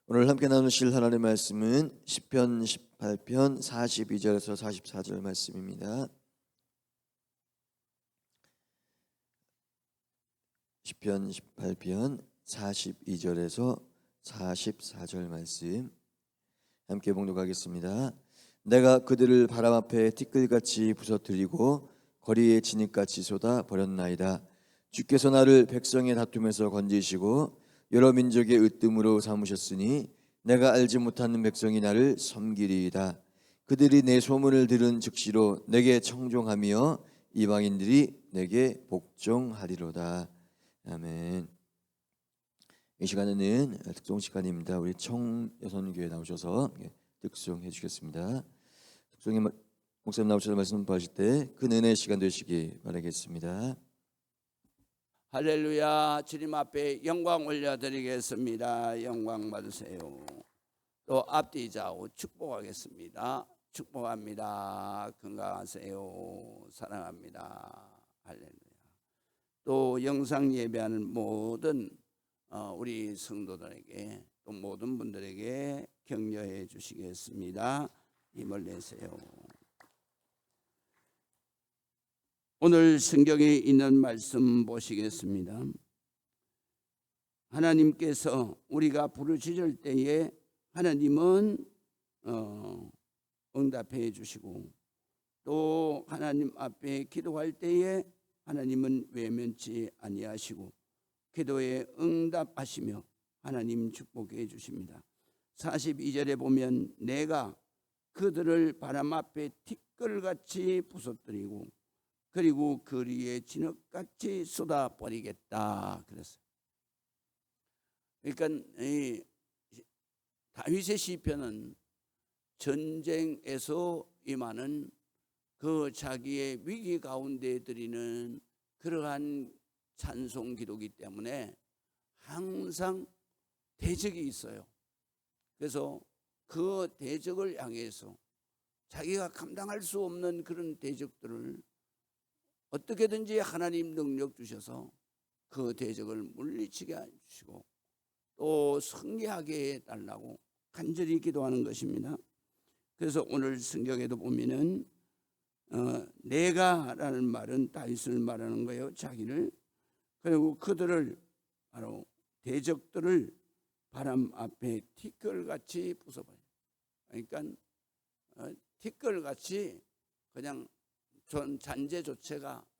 오늘 함께 나누실 하나님의 말씀은 시편 18편 42절에서 44절 말씀입니다. 시편 18편 42절에서 44절 말씀 함께 봉독하겠습니다. 내가 그들을 바람 앞에 티끌같이 부서뜨리고 거리에 진흙같이 쏟아 버렸나이다. 주께서 나를 백성의 다툼에서 건지시고 여러 민족의 으뜸으로 삼으셨으니 내가 알지 못하는 백성이 나를 섬기리이다. 그들이 내 소문을 들은 즉시로 내게 청종하며 이방인들이 내게 복종하리로다. 아멘. 이 시간에는 특송 시간입니다. 우리 청여선교회 나오셔서 특송해 주겠습니다. 특송의 목사님 나오셔서 말씀 하실 때 그 은혜의 시간 되시기 바라겠습니다. 할렐루야. 주님 앞에 영광 올려드리겠습니다. 영광 받으세요. 또 앞뒤 좌우 축복하겠습니다. 축복합니다. 건강하세요. 사랑합니다. 할렐루야. 또 영상 예배하는 모든 우리 성도들에게 또 모든 분들에게 격려해 주시겠습니다. 힘을 내세요. 오늘 성경에 있는 말씀 보시겠습니다. 하나님께서 우리가 부르짖을 때에 하나님은 응답해 주시고 또 하나님 앞에 기도할 때에 하나님은 외면치 아니하시고 기도에 응답하시며 하나님 축복해 주십니다. 42절에 보면 내가 그들을 바람 앞에 티끌같이 부서뜨리고 그리고 거리에 진흙같이 쏟아버리겠다 그랬어요. 그러니까 이 다윗의 시편은 전쟁에서 임하는 그 자기의 위기 가운데 드리는 그러한 찬송 기도이기 때문에 항상 대적이 있어요. 그래서 그 대적을 향해서 자기가 감당할 수 없는 그런 대적들을 어떻게든지 하나님 능력 주셔서 그 대적을 물리치게 해주시고 또 승리하게 해달라고 간절히 기도하는 것입니다. 그래서 오늘 성경에도 보면은 내가라는 말은 다윗을 말하는 거예요. 자기를. 그리고 그들을 바로 대적들을 바람 앞에 티끌같이 부숴버려요. 그러니까 티끌같이 그냥 잔재조차도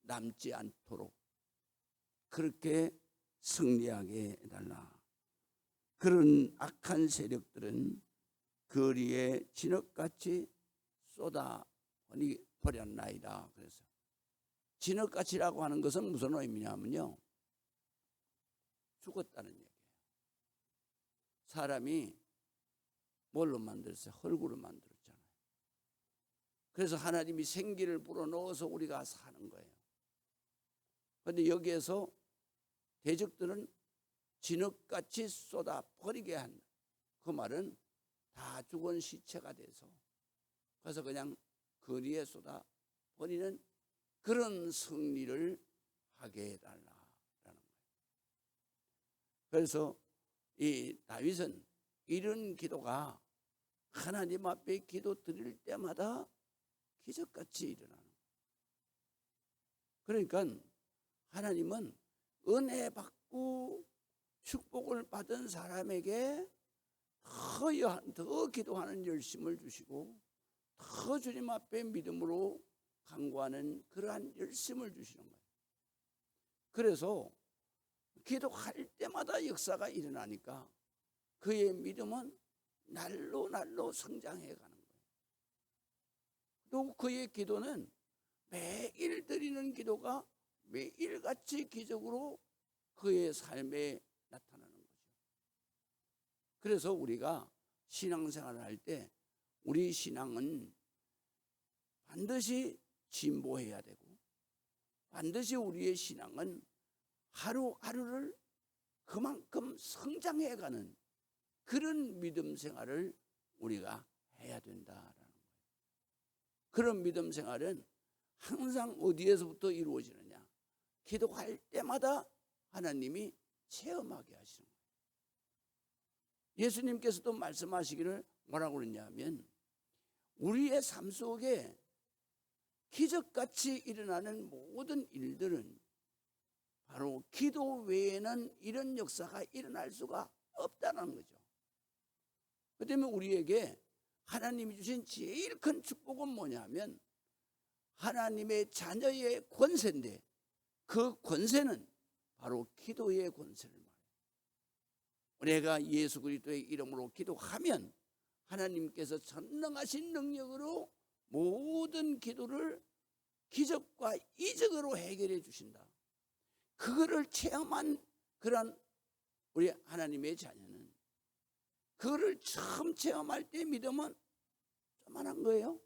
남지 않도록 그렇게 승리하게 해달라. 그런 악한 세력들은 거리에 진흙같이 쏟아버렸나이다. 그래서 진흙같이라고 하는 것은 무슨 의미냐면요, 죽었다는 얘기예요. 사람이 뭘로 만들었어요? 흙으로 만들었잖아요. 그래서 하나님이 생기를 불어넣어서 우리가 사는 거예요. 그런데 여기에서 대적들은 진흙같이 쏟아버리게 한 그 말은 다 죽은 시체가 돼서 그래서 그냥 거리에 쏟아버리는 그런 승리를 하게 해달라라는 거예요. 그래서 이 다윗은 이런 기도가 하나님 앞에 기도 드릴 때마다 기적같이 일어나는 거예요. 그러니까 하나님은 은혜 받고 축복을 받은 사람에게 더 기도하는 열심을 주시고 더 주님 앞에 믿음으로 간구하는 그러한 열심을 주시는 거예요. 그래서 기도할 때마다 역사가 일어나니까 그의 믿음은 날로 성장해 가는 거예요. 또 그의 기도는 매일 드리는 기도가 매일같이 기적으로 그의 삶에 나타나는 거죠. 그래서 우리가 신앙생활을 할 때 우리 신앙은 반드시 진보해야 되고 반드시 우리의 신앙은 하루하루를 그만큼 성장해가는 그런 믿음 생활을 우리가 해야 된다라는 거예요. 그런 믿음 생활은 항상 어디에서부터 이루어지느냐? 기도할 때마다 하나님이 체험하게 하시는 거예요. 예수님께서도 말씀하시기를 뭐라고 그랬냐면 우리의 삶 속에 기적같이 일어나는 모든 일들은 바로 기도 외에는 이런 역사가 일어날 수가 없다는 거죠. 그 때문에 우리에게 하나님이 주신 제일 큰 축복은 뭐냐면 하나님의 자녀의 권세인데 그 권세는 바로 기도의 권세를 말해요. 내가 예수 그리스도의 이름으로 기도하면 하나님께서 전능하신 능력으로 모든 기도를 기적과 이적으로 해결해 주신다. 그거를 체험한 그런 우리 하나님의 자녀는 그거를 처음 체험할 때 믿음은 조만한 거예요.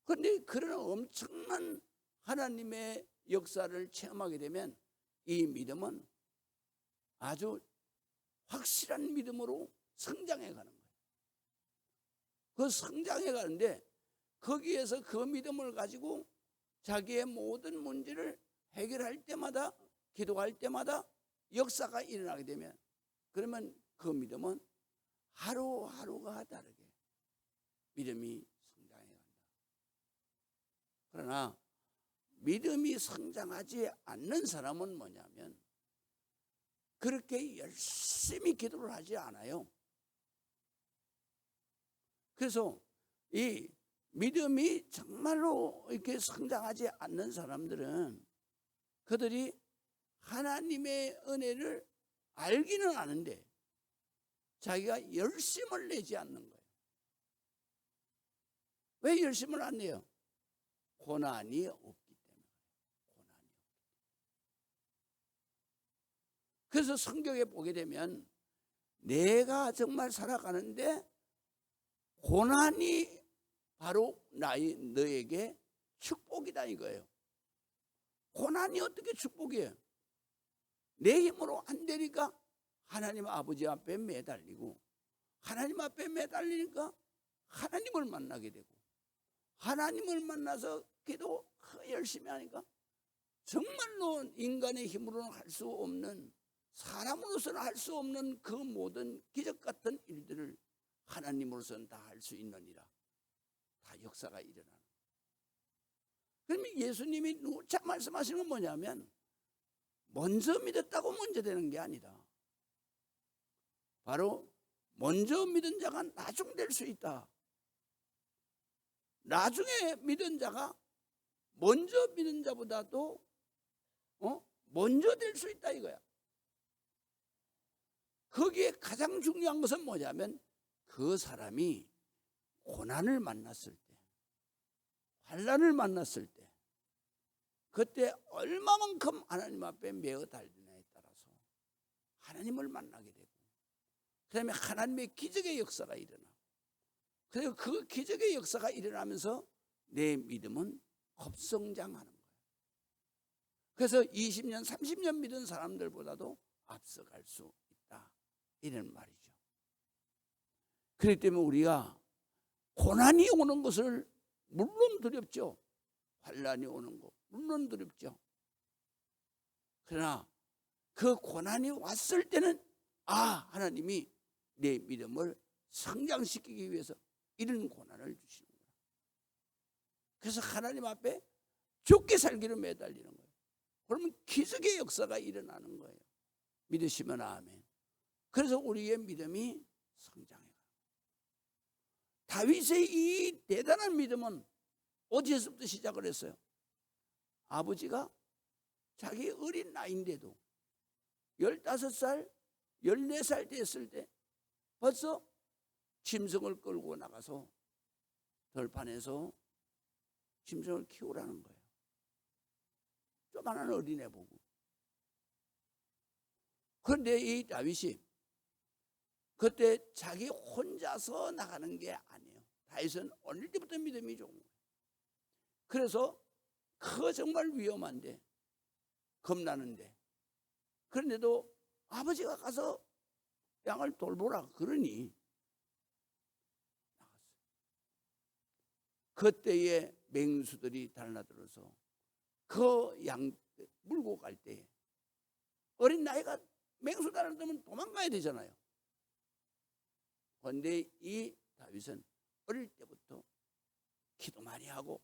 그런데 그런 엄청난 하나님의 역사를 체험하게 되면 이 믿음은 아주 확실한 믿음으로 성장해 가는 거예요. 그 성장해 가는데 거기에서 그 믿음을 가지고 자기의 모든 문제를 해결할 때마다 기도할 때마다 역사가 일어나게 되면 그러면 그 믿음은 하루하루가 다르게 믿음이 성장해 간다. 그러나 믿음이 성장하지 않는 사람은 뭐냐면 그렇게 열심히 기도를 하지 않아요. 그래서 이 믿음이 정말로 이렇게 성장하지 않는 사람들은 그들이 하나님의 은혜를 알기는 아는데 자기가 열심을 내지 않는 거예요. 왜 열심을 안 내요? 고난이 없기 때문에. 고난이 없기 때문에. 그래서 성경에 보게 되면 내가 정말 살아가는데 고난이 바로 너에게 축복이다 이거예요. 고난이 어떻게 축복이에요? 내 힘으로 안 되니까 하나님 아버지 앞에 매달리고 하나님 앞에 매달리니까 하나님을 만나게 되고 하나님을 만나서 기도 열심히 하니까 정말로 인간의 힘으로는 할 수 없는 사람으로서는 할 수 없는 그 모든 기적 같은 일들을 하나님으로서는 다 할 수 있느니라. 다 역사가 일어나는. 그러면 예수님이 누차 말씀하시는 건 뭐냐면 먼저 믿었다고 먼저 되는 게 아니다. 바로 먼저 믿은 자가 나중 될 수 있다. 나중에 믿은 자가 먼저 믿은 자보다도 먼저 될 수 있다 이거야. 거기에 가장 중요한 것은 뭐냐면 그 사람이 고난을 만났을 때, 환난을 만났을 때 그때 얼마만큼 하나님 앞에 매어 달리느냐에 따라서 하나님을 만나게 되고 그다음에 하나님의 기적의 역사가 일어나고 그리고 그 기적의 역사가 일어나면서 내 믿음은 급성장하는 거예요. 그래서 20년, 30년 믿은 사람들보다도 앞서갈 수 있다. 이런 말이죠. 그렇기 때문에 우리가 고난이 오는 것을 물론 두렵죠. 환난이 오는 것 물론 두렵죠. 그러나 그 고난이 왔을 때는 하나님이 내 믿음을 성장시키기 위해서 이런 고난을 주시는구나. 그래서 하나님 앞에 죽게 살기로 매달리는 거예요. 그러면 기적의 역사가 일어나는 거예요. 믿으시면 아멘. 그래서 우리의 믿음이 성장해요. 다윗의 이 대단한 믿음은 어디에서부터 시작을 했어요? 아버지가 자기 어린 나이인데도 15살, 14살 됐을 때 벌써 짐승을 끌고 나가서 들판에서 짐승을 키우라는 거예요. 조그마한 어린애 보고. 그런데 이 다윗이 그때 자기 혼자서 나가는 게 아니에요. 다윗은 어릴 때부터 믿음이 좋은 거예요. 그래서 그 정말 위험한데 겁나는데 그런데도 아버지가 가서 양을 돌보라 그러니 나갔어요. 그때에 맹수들이 달라들어서 그 양 물고 갈 때에 어린 나이가 맹수다를 뜨면 도망가야 되잖아요. 그런데 이 다윗은 어릴 때부터 기도 많이 하고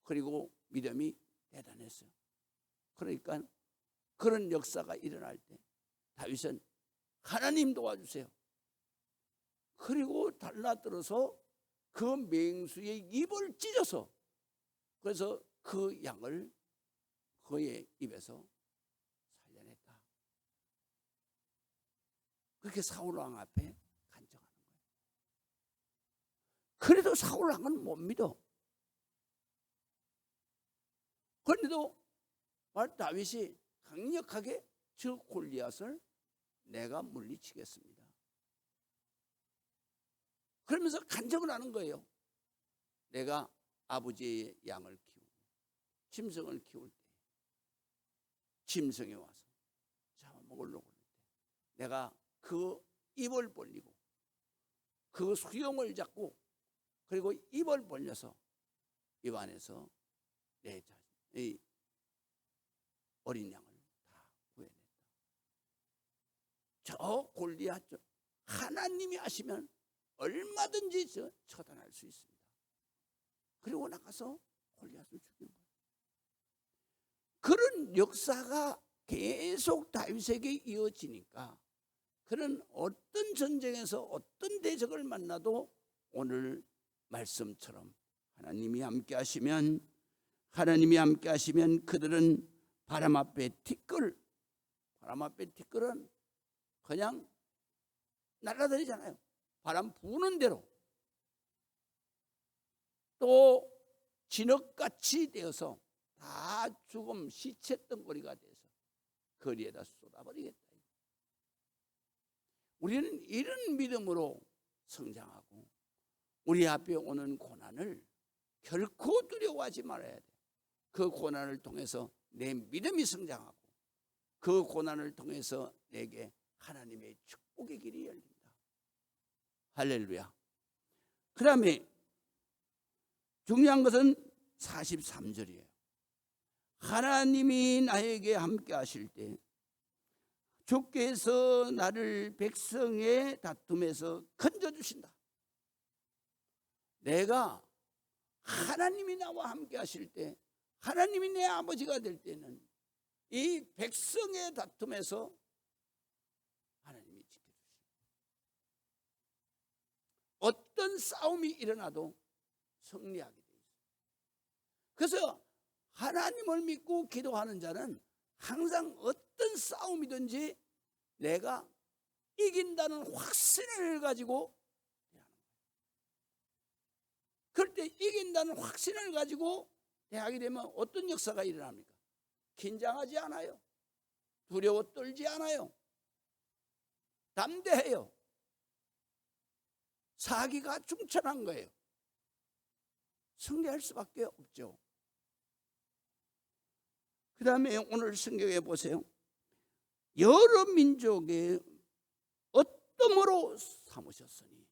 그리고 믿음이 대단했어요. 그러니까 그런 역사가 일어날 때 다윗은 하나님 도와주세요. 그리고 달라들어서 그 맹수의 입을 찢어서 그래서 그 양을 그의 입에서 살려냈다. 그렇게 사울왕 앞에 간청하는 거예요. 그래도 사울왕은 못 믿어. 그런데도 다윗이 강력하게 저 골리앗을 내가 물리치겠습니다. 그러면서 간청을 하는 거예요. 내가 아버지의 양을 키우고 짐승을 키울 때 짐승이 와서 잡아먹으려고 할 때 내가 그 입을 벌리고 그 수염을 잡고 그리고 입을 벌려서 입 안에서 내 자신의 어린 양을 다 구해냈다. 저 골리앗 하나님이 하시면 얼마든지 처단할 수 있습니다. 그리고 나가서 골리앗을 죽인 거예요. 그런 역사가 계속 다윗에게 이어지니까 그런 어떤 전쟁에서 어떤 대적을 만나도 오늘 말씀처럼 하나님이 함께 하시면 그들은 바람 앞에 티끌, 바람 앞에 티끌은 그냥 날아다니잖아요. 바람 부는 대로. 또 진흙같이 되어서 다 죽음 시체 덩어리가 돼서 거리에다 쏟아버리겠다. 우리는 이런 믿음으로 성장하고 우리 앞에 오는 고난을 결코 두려워하지 말아야 돼. 그 고난을 통해서 내 믿음이 성장하고 그 고난을 통해서 내게 하나님의 축복의 길이 열린다. 할렐루야. 그 다음에 중요한 것은 43절이에요. 하나님이 나에게 함께 하실 때 주께서 나를 백성의 다툼에서 건져주신다. 내가 하나님이 나와 함께 하실 때 하나님이 내 아버지가 될 때는 이 백성의 다툼에서 하나님이 지켜주십니다. 어떤 싸움이 일어나도 승리하게 돼 있어요. 그래서 하나님을 믿고 기도하는 자는 항상 어떤 싸움이든지 내가 이긴다는 확신을 가지고 대하는 거예요. 그럴 때 이긴다는 확신을 가지고 대하게 되면 어떤 역사가 일어납니까? 긴장하지 않아요. 두려워 떨지 않아요. 담대해요. 사기가 충천한 거예요. 승리할 수밖에 없죠. 그 다음에 오늘 성경에 보세요. 여러 민족의 어떠므로 삼으셨으니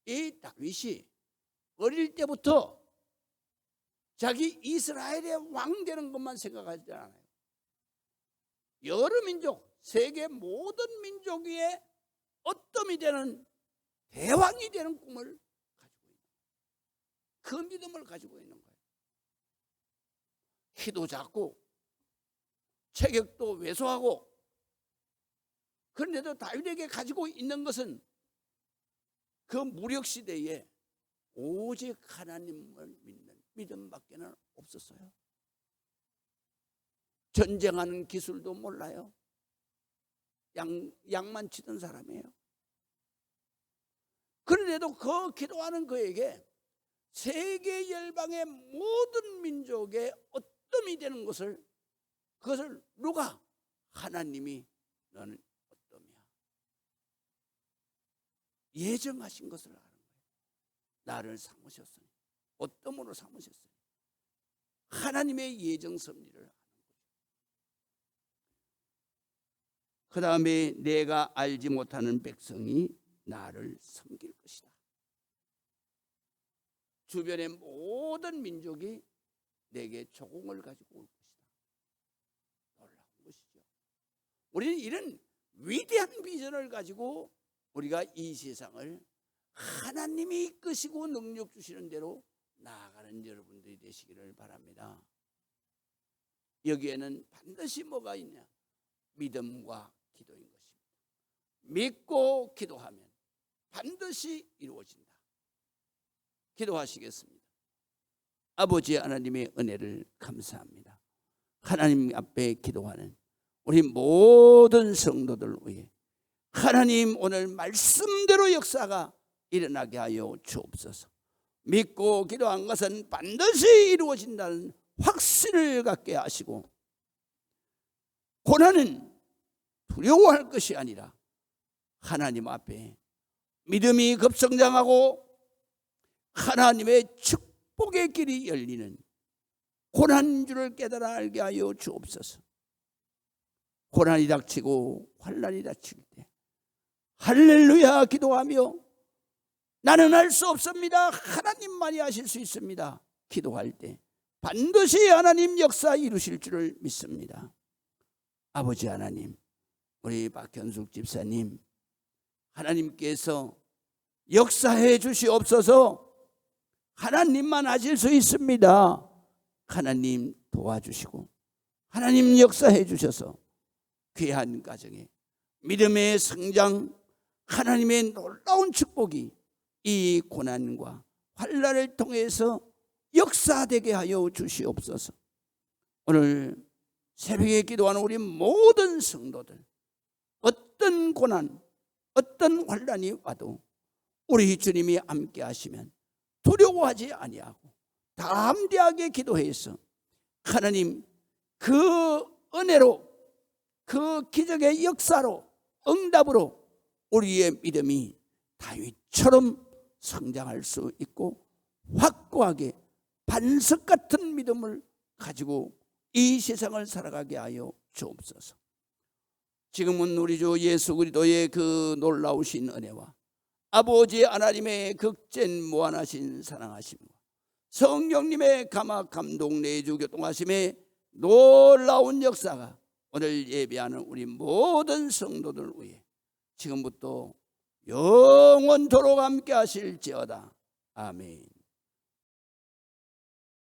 이 다윗이 어릴 때부터 자기 이스라엘의 왕 되는 것만 생각하지 않아요. 여러 민족, 세계 모든 민족 위에 어떠이 되는 대왕이 되는 꿈을 가지고 있는 거예요. 그 믿음을 가지고 있는 거예요. 키도 작고 체격도 왜소하고 그런데도 다윗에게 가지고 있는 것은 그 무력 시대에 오직 하나님을 믿는 믿음밖에는 없었어요. 전쟁하는 기술도 몰라요. 양만 치던 사람이에요. 그런데도 그 기도하는 그에게 세계 열방의 모든 민족의 어뜸이 되는 것을 그것을 누가? 하나님이 너는 어뜸이야. 예정하신 것을 아는 거예요. 나를 삼으셨으니 어뜸으로 삼으셨으니 하나님의 예정 섭리를 아는 거죠. 그 다음에 내가 알지 못하는 백성이 나를 섬길 것이다. 주변의 모든 민족이 내게 조공을 가지고 올 것이다. 놀라운 것이죠. 우리는 이런 위대한 비전을 가지고 우리가 이 세상을 하나님이 이끄시고 능력 주시는 대로 나아가는 여러분들이 되시기를 바랍니다. 여기에는 반드시 뭐가 있냐? 믿음과 기도인 것입니다. 믿고 기도하면 반드시 이루어진다. 기도하시겠습니다. 아버지 하나님의 은혜를 감사합니다. 하나님 앞에 기도하는 우리 모든 성도들 위해 하나님 오늘 말씀대로 역사가 일어나게 하여 주옵소서. 믿고 기도한 것은 반드시 이루어진다는 확신을 갖게 하시고, 고난은 두려워할 것이 아니라 하나님 앞에 믿음이 급성장하고 하나님의 축복의 길이 열리는 고난인 줄을 깨달아 알게 하여 주옵소서. 고난이 닥치고 환난이 닥칠 때 할렐루야 기도하며 나는 할 수 없습니다, 하나님만이 하실 수 있습니다 기도할 때 반드시 하나님 역사 이루실 줄을 믿습니다. 아버지 하나님, 우리 박현숙 집사님 하나님께서 역사해 주시옵소서. 하나님만 하실 수 있습니다. 하나님 도와주시고 하나님 역사해 주셔서 귀한 가정에 믿음의 성장, 하나님의 놀라운 축복이 이 고난과 환난을 통해서 역사되게 하여 주시옵소서. 오늘 새벽에 기도하는 우리 모든 성도들, 어떤 고난, 어떤 환난이 와도 우리 주님이 함께 하시면 두려워하지 아니하고 담대하게 기도해서 하나님 그 은혜로, 그 기적의 역사로, 응답으로 우리의 믿음이 다윗처럼 성장할 수 있고 확고하게 반석 같은 믿음을 가지고 이 세상을 살아가게 하여 주옵소서. 지금은 우리 주 예수 그리스도의 그 놀라우신 은혜와 아버지 하나님의 극전 무한하신 사랑하심과 성령님의 감화 감동 내주 교통하심의 놀라운 역사가 오늘 예배하는 우리 모든 성도들 위해 지금부터 영원토록 함께 하실지어다. 아멘.